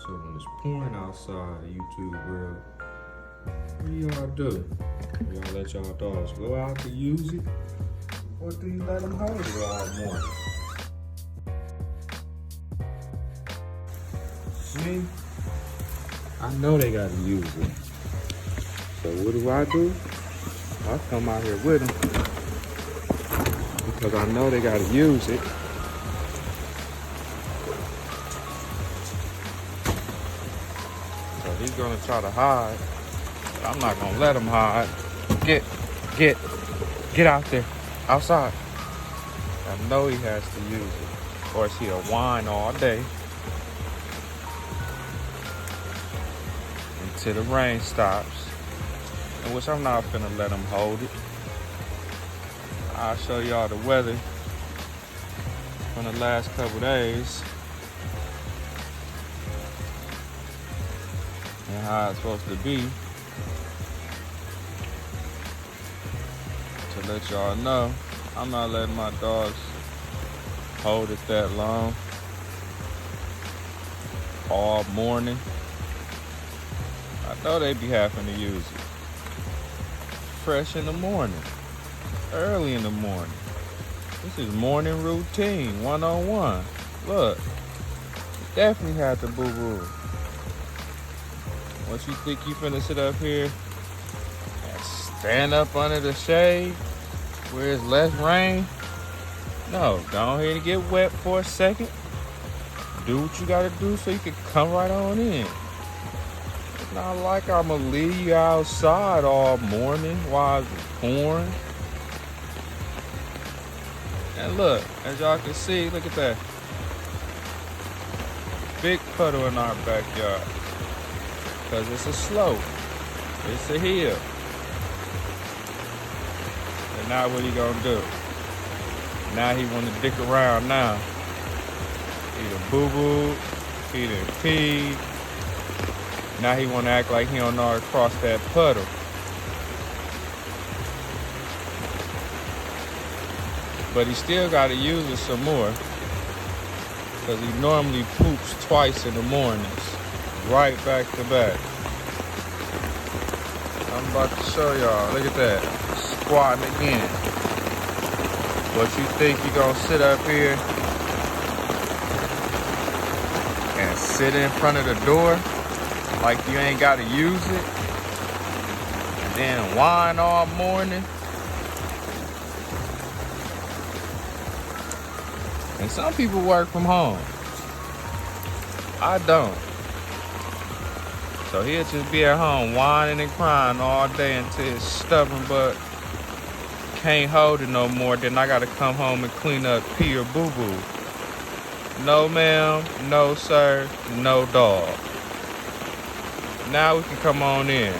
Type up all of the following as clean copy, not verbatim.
So when it's pouring outside YouTube world, what do y'all do? Y'all let y'all dogs go out to use it? Or do you let them hold it all morning? Me, I know they gotta use it. So what do? I come out here with them because I know they gotta use it. So he's gonna try to hide, but I'm not gonna let him hide. Get out there, outside. I know he has to use it, or else he'll whine all day until the rain stops. In which I'm not finna let him hold it. I'll show y'all the weather from the last couple days and how it's supposed to be to let y'all know I'm not letting my dogs hold it that long all morning. I know they be having to use it fresh in the morning, early in the morning. This is morning routine 101. Look, definitely had the boo-boo. Once you think you finna sit up here and stand up under the shade where it's less rain, no, go ahead and get wet for a second. Do what you gotta do so you can come right on in. It's not like I'ma leave you outside all morning while it's pouring. And look, as y'all can see, look at that. Big puddle in our backyard. Because it's a slope. It's a hill. And now what he gonna do? Now he wanna dick around now. He done boo-boo, he done peed. Now he wanna act like he don't know how to cross that puddle. But he still gotta use it some more. Because he normally poops twice in the mornings. Right back to back. I'm about to show y'all. Look at that. Squatting again. What you think you gonna sit up here and sit in front of the door like you ain't gotta use it and then whine all morning? And some people work from home. I don't. So he'll just be at home whining and crying all day until his stubborn butt can't hold it no more. Then I gotta come home and clean up pee or boo-boo. No ma'am, no sir, no dog. Now we can come on in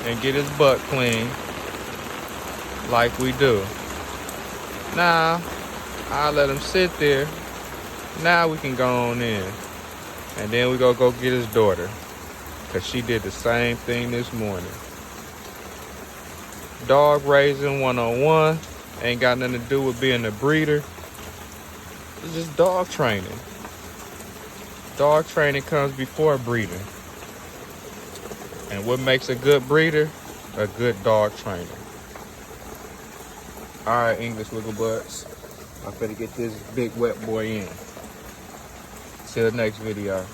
and get his butt clean like we do. Now, I let him sit there. Now we can go on in. And then we go get his daughter. Because she did the same thing this morning. Dog raising 101. Ain't got nothing to do with being a breeder. It's just dog training. Dog training comes before breeding. And what makes a good breeder? A good dog trainer. Alright, English wiggle butts. I better get this big wet boy in. Till next video.